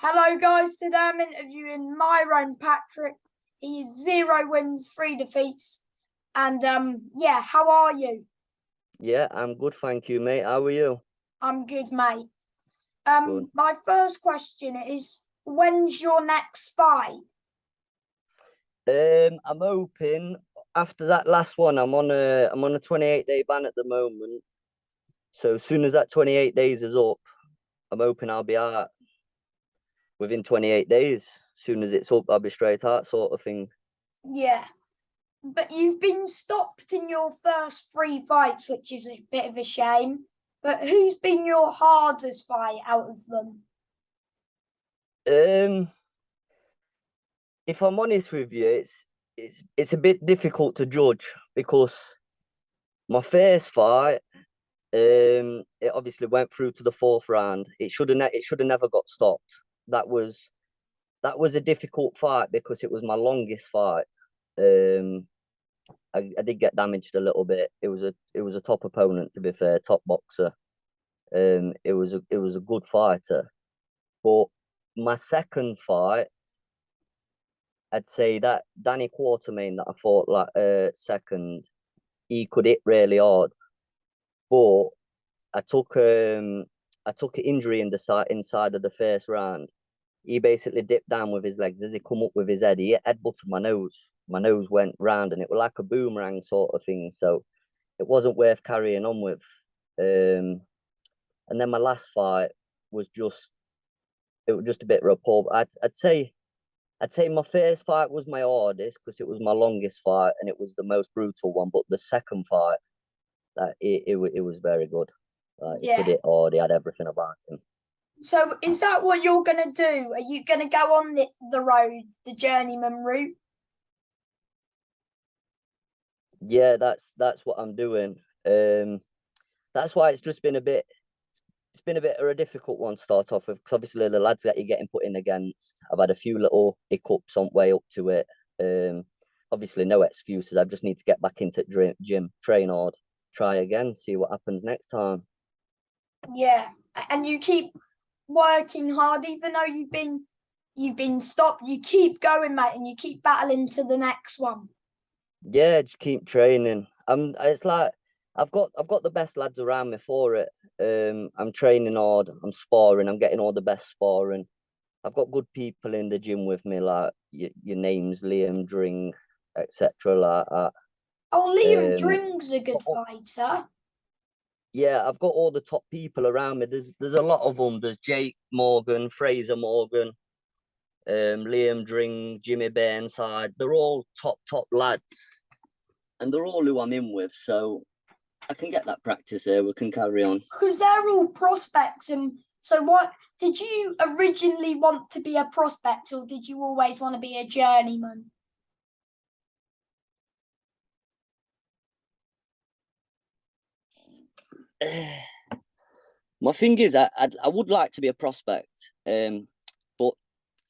Hello, guys. Today I'm interviewing Myron Patrick. He is 0 wins, 3 defeats. And yeah, how are you? Yeah, I'm good, thank you, mate. How are you? I'm good, mate. Good. My first question is, when's your next fight? I'm hoping after that last one, I'm on a 28-day ban at the moment. So as soon as that 28 days is up, I'm hoping I'll be out within 28 days. As soon as it's up, I'll be straight out, sort of thing. Yeah, but you've been stopped in your first 3 fights, which is a bit of a shame. But who's been your hardest fight out of them? Um, if I'm honest with you, it's a bit difficult to judge because my first fight, it obviously went through to the fourth round. It should have never got stopped. That was that was a difficult fight because it was my longest fight. Um, I did get damaged a little bit. It was a top opponent, to be fair, top boxer. It was a good fighter. But my second fight, I'd say that Danny Quartermain that I fought like second, he could hit really hard. But I took um I took an injury in the side inside of the first round. He basically dipped down with his legs as he come up with his head. He headbutted my nose. My nose went round, and it was like a boomerang sort of thing. So it wasn't worth carrying on with. And then my last fight was just it was just a bit of a pub. I'd say my first fight was my hardest because it was my longest fight and it was the most brutal one. But the second fight, it was very good. He could Yeah. hit hard. He had everything about him. So is that what you're gonna do? Are you gonna go on the road, the journeyman route? Yeah, that's what I'm doing. That's why it's been a bit of a difficult one to start off with because obviously the lads that you're getting put in against, I've had a few little hiccups on way up to it. Obviously no excuses. I just need to get back into gym, train hard, try again, see what happens next time. Yeah. And you keep working hard, even though you've been stopped, you keep going, mate, and you keep battling to the next one. Yeah, just keep training. It's like I've got the best lads around me for it. I'm training hard, I'm sparring, I'm getting all the best sparring. I've got good people in the gym with me, like your names, Liam, Dring, etc. Like that. Oh, Liam Um, Dring's a good fighter. yeah, I've got all the top people around me. There's a lot of them. There's Jake Morgan, Fraser Morgan, Liam Dring, Jimmy Burnside. They're all top lads, and they're all who I'm in with. So I can get that practice here. We can carry on. Because they're all prospects. And so, what did you originally want to be a prospect, or did you always want to be a journeyman? My thing is, I would like to be a prospect, but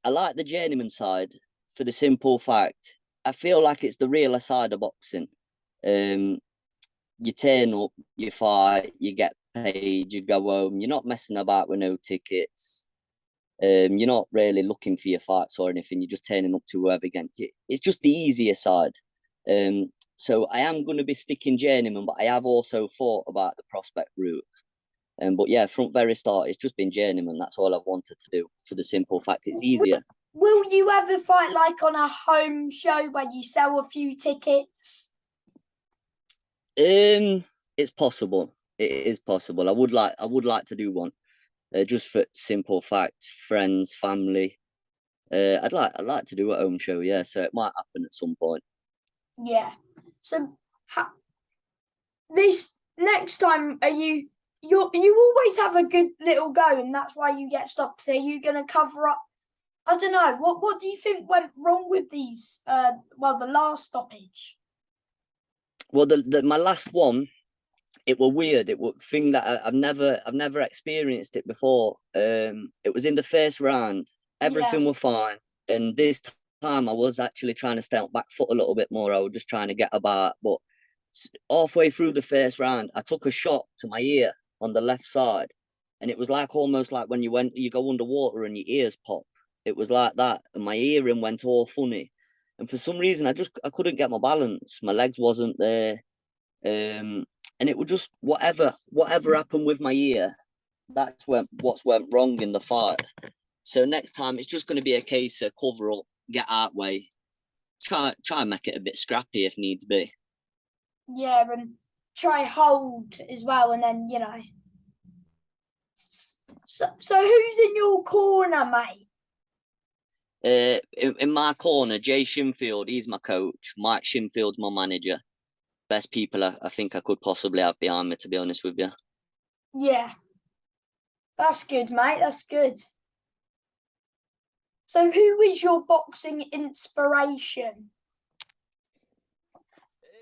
I like the journeyman side for the simple fact I feel like it's the realer side of boxing. Um, you turn up, you fight, you get paid, you go home. You're not messing about with no tickets. You're not really looking for your fights or anything. You're just turning up to whoever against you. It's just the easier side. So I am going to be sticking journeyman, but I have also thought about the prospect route. But yeah, from very start, it's just been journeyman. That's all I've wanted to do for the simple fact it's easier. Will you ever fight like on a home show where you sell a few tickets? It's possible. It is possible. I would like to do one. Just for simple fact, friends, family. I'd like to do a home show, yeah. So it might happen at some point. Yeah. So this next time, you always have a good little go, and that's why you get stopped. So are you gonna cover up? I don't know. What do you think went wrong with these? The last stoppage. Well, my last one, it was weird. It was thing that I've never experienced it before. It was in the first round. Yeah. Everything was fine, and this time I was actually trying to stay on back foot a little bit more. I was just trying to get about, but halfway through the first round, I took a shot to my ear on the left side, and it was like almost like when you go underwater and your ears pop. It was like that, and my hearing went all funny. And for some reason, I couldn't get my balance. My legs wasn't there, and it was just whatever happened with my ear. That's what's went wrong in the fight. So next time, it's just going to be a case of cover up, get out way, try and make it a bit scrappy if needs be. Yeah, and try hold as well, and then So who's in your corner, mate? In my corner, Jay Shinfield, he's my coach. Mike Shinfield's my manager. Best people I think I could possibly have behind me, to be honest with you. Yeah, that's good, mate. That's good. So who is your boxing inspiration?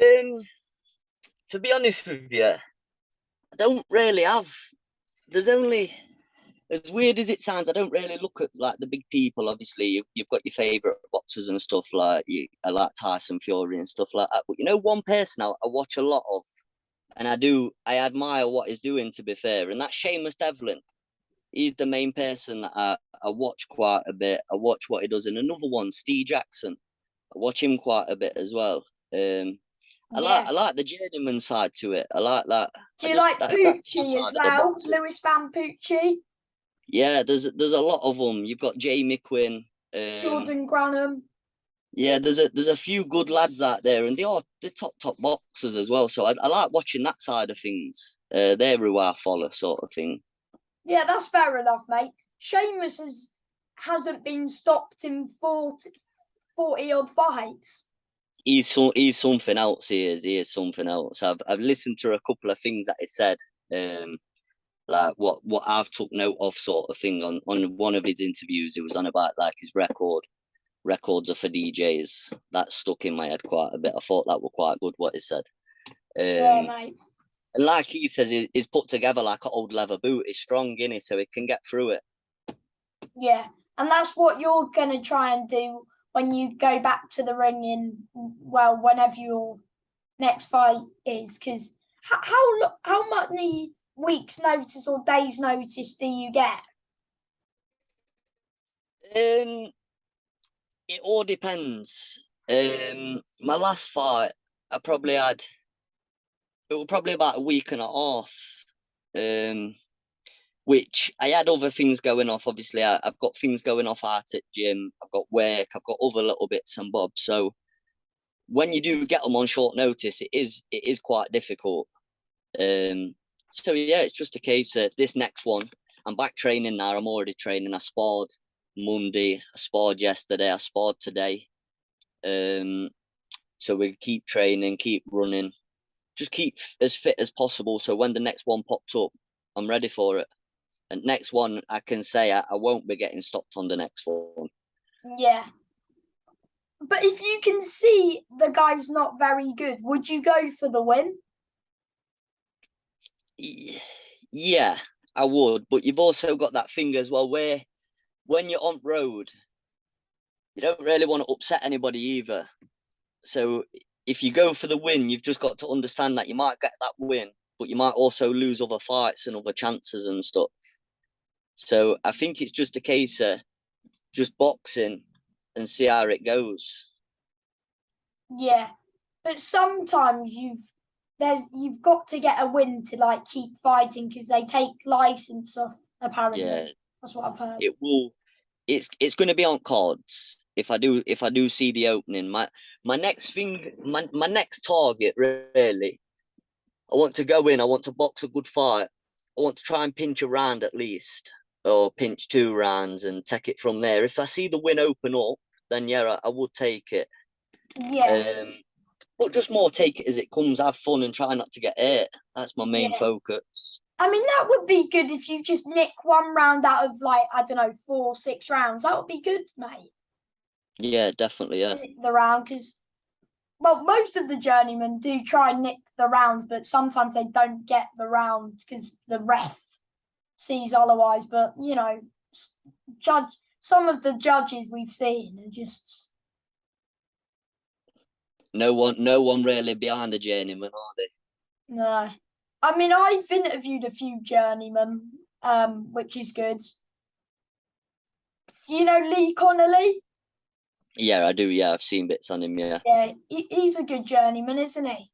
To be honest with you, I don't really have. There's only, as weird as it sounds, I don't really look at like the big people. Obviously, you've got your favorite boxers and stuff like I like Tyson Fury and stuff like that. But one person I watch a lot of, and I admire what he's doing. To be fair, and that's Seamus Devlin. He's the main person that I watch quite a bit. I watch what he does, and another one, Steve Jackson. I watch him quite a bit as well. I like the journeyman side to it. I like that. Do you like Pucci as well? Lewis Van Pucci? Yeah, there's a lot of them. You've got Jamie Quinn, Jordan Granham. Yeah, there's a few good lads out there, and they're top boxers as well. So I like watching that side of things. They're who I follow, sort of thing. Yeah, that's fair enough, mate. Seamus hasn't been stopped in 40 odd fights. He's something else. He is something else. I've listened to a couple of things that he said, like what I've took note of, sort of thing. On one of his interviews, he was on about like his records are for DJs. That stuck in my head quite a bit. I thought that were quite good what he said. Yeah, mate. And like he says, he's put together like an old leather boot. He's strong, innit? So he can get through it. Yeah, and that's what you're going to try and do when you go back to the ring whenever your next fight is. Because how many weeks' notice or days' notice do you get? It all depends. My last fight, I probably had. It was probably about a week and a half. Which I had other things going off. Obviously, I've got things going off out at gym. I've got work. I've got other little bits and bobs. So when you do get them on short notice, it is quite difficult. So yeah, it's just a case of this next one. I'm back training now. I'm already training. I sparred Monday. I sparred yesterday. I sparred today. So we keep training, keep running, just keep as fit as possible. So when the next one pops up, I'm ready for it. And next one, I can say I won't be getting stopped on the next one. Yeah. But if you can see the guy's not very good, would you go for the win? Yeah, I would. But you've also got that thing as well where when you're on road, you don't really want to upset anybody either. So if you go for the win, you've just got to understand that you might get that win, but you might also lose other fights and other chances and stuff. So I think it's just a case of just boxing and see how it goes. Yeah, but sometimes you've got to get a win to like keep fighting because they take license off. Apparently, Yeah, that's what I've heard. it will. It's going to be on cards if I do see the opening. My next thing, my next target really. I want to go in. I want to box a good fight. I want to try and pinch a round at least, or pinch 2 rounds and take it from there. If I see the win open up, then yeah, I would take it. Yeah. But just more take it as it comes, have fun and try not to get hurt. That's my main focus. I mean, that would be good if you just nick 1 round out of like, I don't know, 4, 6 rounds. That would be good, mate. Yeah, definitely, yeah. Nick the round because, well, most of the journeymen do try and nick the rounds, but sometimes they don't get the round because the ref sees otherwise. But, some of the judges we've seen are just... No one really behind the journeyman, are they? No. I mean, I've interviewed a few journeymen which is good. Do you know Lee Connolly? Yeah, I do. Yeah, I've seen bits on him. Yeah, Yeah, he's a good journeyman, isn't he?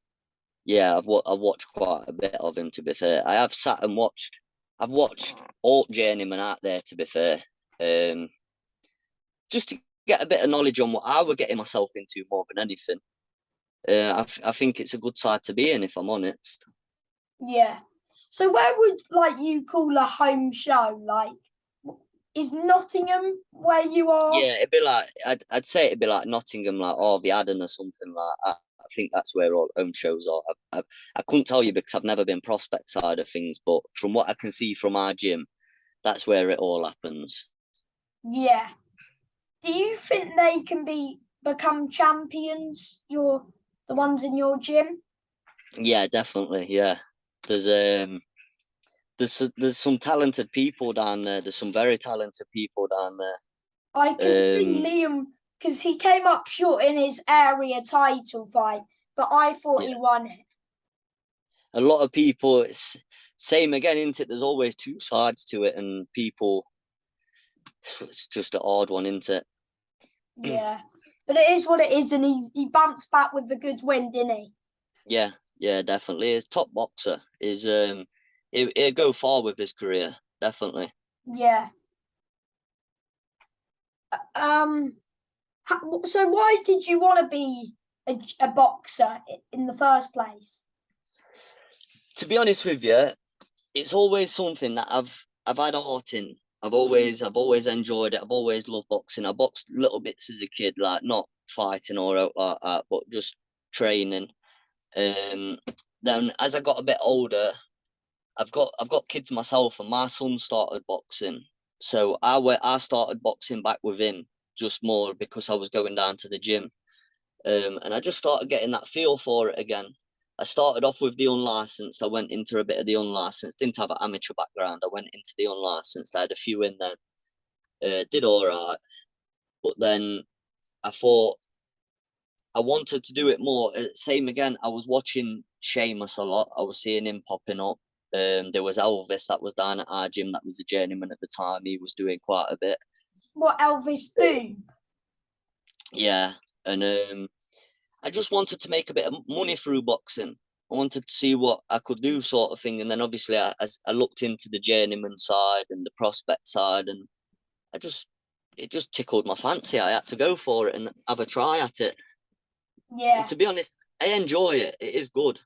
yeah, I've watched quite a bit of him. To be fair, I have sat and watched. I've watched all journeymen out there. To be fair, um, just to get a bit of knowledge on what I was getting myself into more than anything. I think it's a good side to be in, if I'm honest. Yeah. So where would like you call a home show? Like, is Nottingham where you are? Yeah, it'd be like I'd say it'd be like Nottingham, like or the Adden or something like that. I think that's where all home shows are. I couldn't tell you because I've never been prospect side of things, but from what I can see from our gym, that's where it all happens. Yeah. Do you think they can become champions? The ones in your gym? Yeah, definitely. Yeah, there's there's some talented people down there. There's some very talented people down I can see there. Liam because he came up short in his area title fight, but I thought he Yeah, won it. a lot of people. It's same again, isn't it? There's always two sides to it, and people. It's just an odd one, isn't it? Yeah. But it is what it is, and he bounced back with the good win, didn't he? Yeah, yeah, definitely. His top boxer is he'll go far with his career, definitely. Yeah. Um. So why did you want to be a boxer in the first place? To be honest with you, it's always something that I've had heart in. I've always enjoyed it. I've always loved boxing. I boxed little bits as a kid, like not fighting or out like that, but just training. Um, then as I got a bit older, I've got kids myself, and my son started boxing. So I started boxing back with him just more because I was going down to the gym. And I just started getting that feel for it again. I started off with the unlicensed. I went into a bit of the unlicensed. Didn't have an amateur background. I went into the unlicensed. I had a few in there. Did all right, but then I thought I wanted to do it more. Same again. I was watching Sheamus a lot. I was seeing him popping up. There was Elvis that was down at our gym. That was a journeyman at the time. He was doing quite a bit. What Elvis do? Yeah, and I just wanted to make a bit of money through boxing. I wanted to see what I could do, sort of thing. And then obviously, I looked into the journeyman side and the prospect side, and it just tickled my fancy. I had to go for it and have a try at it. And Yeah. to be honest, I enjoy it. It is good.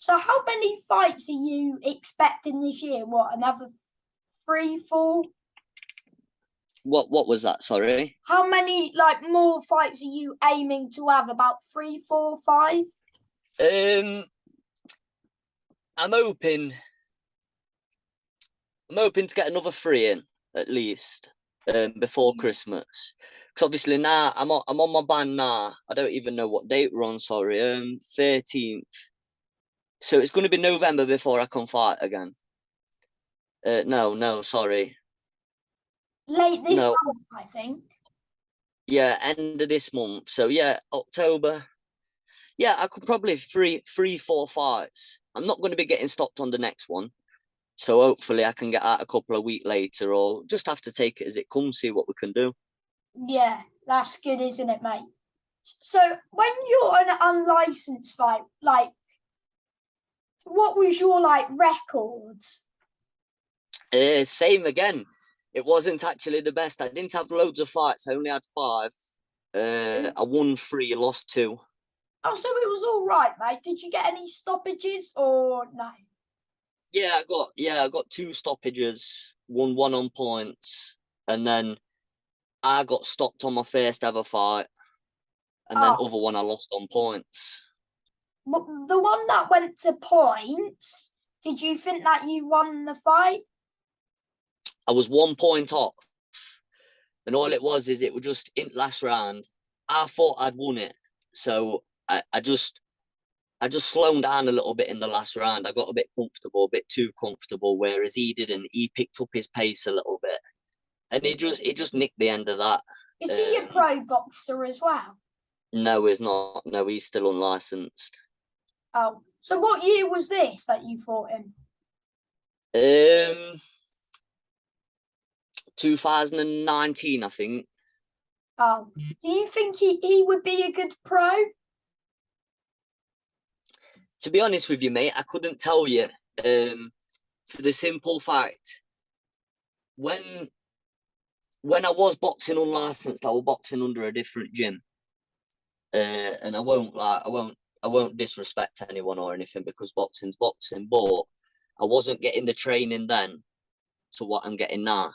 So how many fights are you expecting this year? What, another 3, 4? What was that? Sorry. How many like more fights are you aiming to have? About 3, 4, 5? Um, I'm hoping to get another three in at least before Christmas. Because obviously now I'm on my ban now. I don't even know what date we're on. Sorry, 13th. So it's going to be November before I can fight again. No, sorry. Late this No, month, I think. yeah, end of this month. So yeah, October. Yeah, I could probably three, 4 fights. I'm not going to be getting stopped on the next one. So hopefully I can get out a couple of weeks later, or just have to take it as it comes, see what we can do. Yeah, that's good, isn't it, mate? So when you're an unlicensed fight, like, what was your like record? Same again. It wasn't actually the best. I didn't have loads of fights. I only had 5. I won 3, lost 2. Oh, so it was all right, mate. Did you get any stoppages or no? I got 2 stoppages, won 1 on points, and then I got stopped on my first ever fight, and then Oh, other one I lost on points. the one that went to points. Did you think that you won the fight? I was 1 point off, and all it was is it was just in last round. I thought I'd won it, so I just slowed down a little bit in the last round. I got a bit comfortable, a bit too comfortable, whereas he didn't. He picked up his pace a little bit, and it just nicked the end of that. Is he a pro boxer as well? No, he's not. No, he's still unlicensed. Oh, so what year was this that you fought him? Um, 2019, I think. Oh, do you think he would be a good pro? To be honest with you, mate, I couldn't tell you. For the simple fact, when I was boxing unlicensed, I was boxing under a different gym. And I won't disrespect anyone or anything because boxing's boxing, but I wasn't getting the training then to what I'm getting now.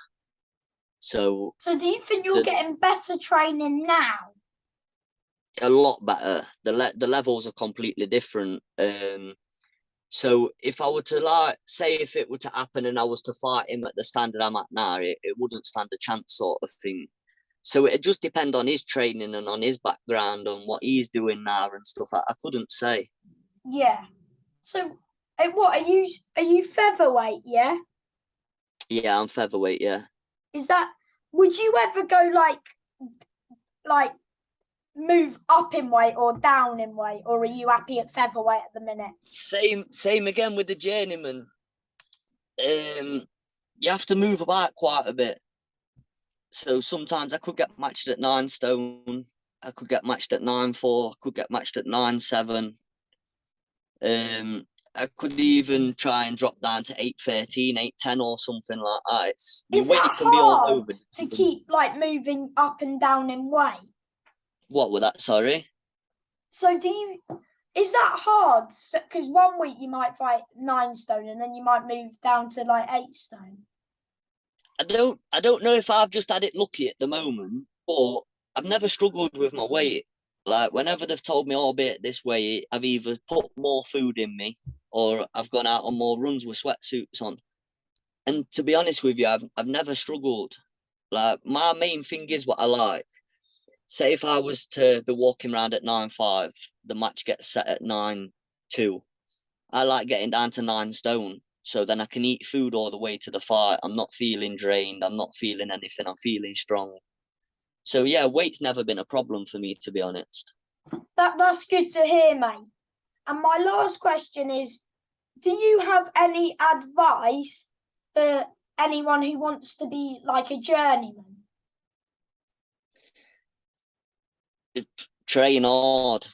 So do you think you're getting better training now? A lot better. The levels are completely different. So if I were to say if it were to happen and I was to fight him at the standard I'm at now, it wouldn't stand a chance, sort of thing. So it just depend on his training and on his background and what he's doing now and stuff. I couldn't say. Yeah. So, what are you featherweight? Yeah. Yeah, I'm featherweight. Yeah. Is that? Would you ever go like move up in weight or down in weight, or are you happy at featherweight at the minute? Same again with the journeyman. You have to move about quite a bit. So sometimes I could get matched at 9 stone. I could get matched at 9'4". I could get matched at 9'7". I could even try and drop down to 8'13", 8'10", or something like that. Is weight that can be all hard over. to keep like moving up and down in weight? What was that? Sorry. So is that hard? Because one week you might fight 9 stone and then you might move down to like 8 stone. I don't know if I've just had it lucky at the moment, but I've never struggled with my weight. Like whenever they've told me, "Oh, be it this way," I've either put more food in me or I've gone out on more runs with sweatsuits on. And to be honest with you, I've never struggled. Like my main thing is what I like. Say if I was to be walking around at 9'5", the match gets set at 9'2". I like getting down to 9 stone, so then I can eat food all the way to the fight. I'm not feeling drained. I'm not feeling anything. I'm feeling strong. So yeah, weight's never been a problem for me, to be honest. That's good to hear, mate. And my last question is, do you have any advice for anyone who wants to be like a journeyman? Train hard.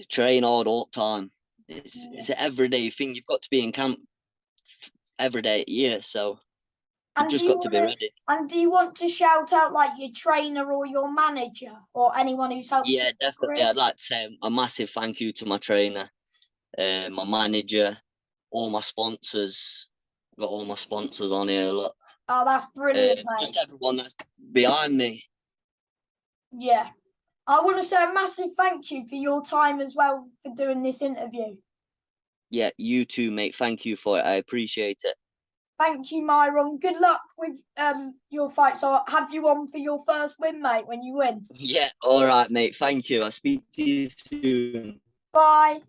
Train hard all the time. It's an everyday thing. You've got to be in camp every day a year, so you've just got to be ready. And do you want to shout out like your trainer or your manager or anyone who's helped you? Yeah, definitely. I'd like to say a massive thank you to my trainer, my manager, all my sponsors. Got all my sponsors on here. Look. Oh, that's brilliant, mate. Just everyone that's behind me. Yeah. I want to say a massive thank you for your time as well for doing this interview. Yeah, you too, mate. Thank you for it. I appreciate it. Thank you, Myron. Good luck with your fights. I'll have you on for your first win, mate, when you win. Yeah, all right, mate. Thank you. I'll speak to you soon. Bye.